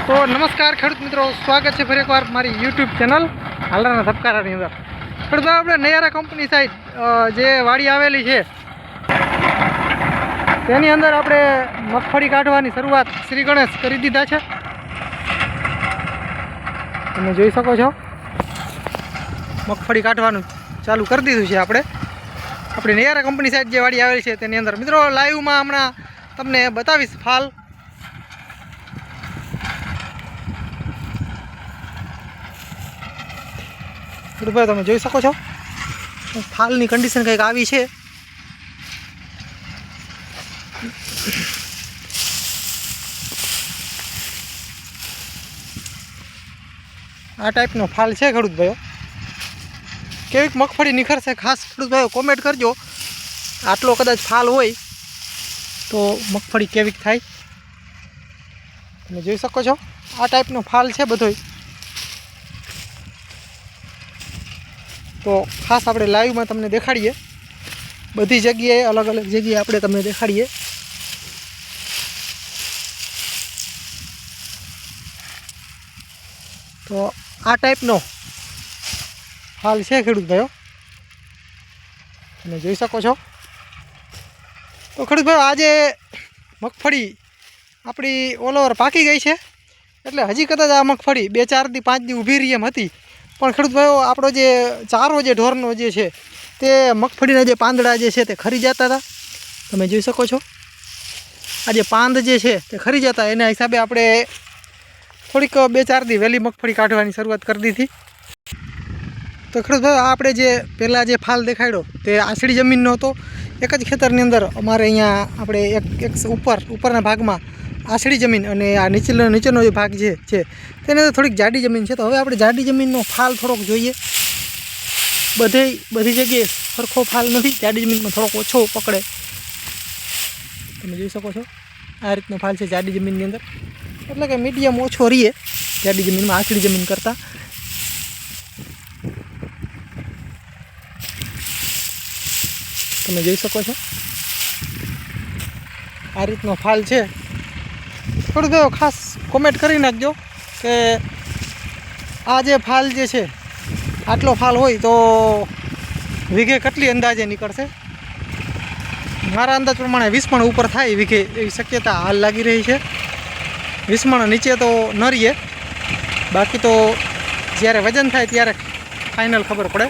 તો નમસ્કાર ખેડૂત મિત્રો, સ્વાગત છે ફરી એકવાર મારી યુટ્યુબ ચેનલ હાલરના ધબકારાની અંદર. ખેડૂત આપણે નયારા કંપની સાઈડ જે વાડી આવેલી છે તેની અંદર આપણે મગફળી કાઢવાની શરૂઆત શ્રી ગણેશ કરી દીધા છે. તમે જોઈ શકો છો મગફળી કાઢવાનું ચાલુ કરી દીધું છે. આપણે નયારા કંપની સાઈડ જે વાડી આવેલી છે તેની અંદર મિત્રો લાઈવમાં હમણાં તમને બતાવીશ ફાલ. ભાઈ તમે જોઈ શકો છો ફાલની કન્ડિશન કંઈક આવી છે. આ ટાઈપનો ફાલ છે ખેડૂત ભાઈઓ. કેવીક મગફળી નિખરશે ખાસ ખેડૂત ભાઈઓ કોમેન્ટ કરજો. આટલો કદાચ ફાલ હોય તો મગફળી કેવીક થાય તમે જોઈ શકો છો. આ ટાઈપનો ફાલ છે બધોય. તો ખાસ આપણે લાઈવમાં તમને દેખાડીએ, બધી જગ્યાએ અલગ અલગ જગ્યાએ આપણે તમને દેખાડીએ. તો આ ટાઈપનો હાલ છે ખેડૂત ભાઈઓ, તમે જોઈ શકો છો. તો ખેડૂત ભાઈઓ આજે મગફળી આપણી ઓલ ઓવર પાકી ગઈ છે, એટલે હજી કદાચ આ મગફળી 2-4 દી 5 દી ઊભી રહી એમ હતી. પણ ખેડૂત ભાઈઓ આપણો જે ચારો જે ઢોરનો જે છે તે મગફળીના જે પાંદડા જે છે તે ખરી જતા હતા. તમે જોઈ શકો છો આ જે પાંદ જે છે તે ખરી જતા, એના હિસાબે આપણે થોડીક 2-4 દી વહેલી મગફળી કાઢવાની શરૂઆત કરી દીધી. તો ખેડૂત ભાઈઓ આપણે જે પહેલાં જે ફાલ દેખાડ્યો તે આછડી જમીનનો હતો. એક જ ખેતરની અંદર અમારે અહીંયા આપણે એક ઉપરના ભાગમાં આછડી જમીન અને આ નીચેનો જે ભાગ જે છે તેની અંદર થોડીક જાડી જમીન છે. તો હવે આપણે જાડી જમીનનો ફાલ થોડોક જોઈએ. બધી જગ્યાએ સરખો ફાલ નથી, જાડી જમીનમાં થોડોક ઓછો પકડે. તમે જોઈ શકો છો આ રીતનો ફાલ છે જાડી જમીનની અંદર, એટલે કે મીડિયમ ઓછો રહીએ જાડી જમીનમાં આછડી જમીન કરતાં. તમે જોઈ શકો છો આ રીતનો ફાલ છે. થોડું ભાઈઓ ખાસ કોમેન્ટ કરી નાખજો કે આ જે ફાલ જે છે આટલો ફાલ હોય તો વીઘે કેટલી અંદાજે નીકળશે. મારા અંદાજ પ્રમાણે 20 મણ ઉપર થાય વીઘે એવી શક્યતા હાલ લાગી રહી છે. 20 મણ નીચે તો ન રહીએ, બાકી તો જ્યારે વજન થાય ત્યારે ફાઇનલ ખબર પડે.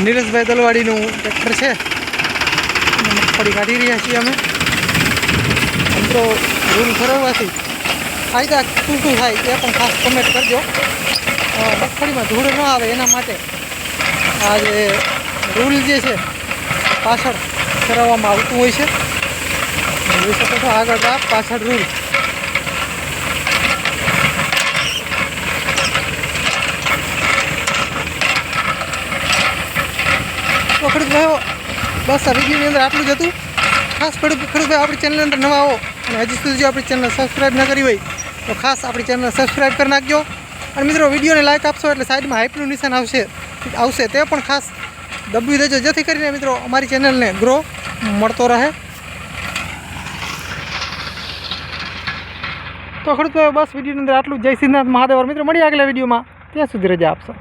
નીરજભાઈ દલવાડીનું ટ્રેક્ટર છે, મગફળી કાઢી રહ્યા છીએ અમે. મિત્રો રૂલ ફેરવવાથી ફાયદા શું થાય એ પણ ખાસ કમેન્ટ કરજો. મગફળીમાં ધૂળ ન આવે એના માટે આ જે રૂલ જે છે પાછળ ફેરવવામાં આવતું હોય છે. જોઈ શકો છો આગળ પાછળ રૂલ. તો ખેડૂત ભાઈઓ બસ આ વિડીયોની અંદર આટલું જ હતું. ખાસ ખેડૂત ભાઈ આપણી ચેનલની અંદર નવા આવો અને હજી સુધી જો આપણી ચેનલ સબસ્ક્રાઈબ ન કરી હોય તો ખાસ આપણી ચેનલ સબસ્ક્રાઈબ કરી નાખજો. અને મિત્રો વિડીયોને લાઇક આપશો એટલે સાઈડમાં હાઇપનું નિશાન આવશે તે પણ ખાસ દબાવી દેજો, જેથી કરીને મિત્રો અમારી ચેનલને ગ્રો મળતો રહે. તો ખેડૂત ભાઈ બસ વિડીયોની અંદર આટલું. જય સિદ્ધનાથ મહાદેવ. મિત્રો મળીએ આગલા વિડીયોમાં, ત્યાં સુધી રજા આપશો.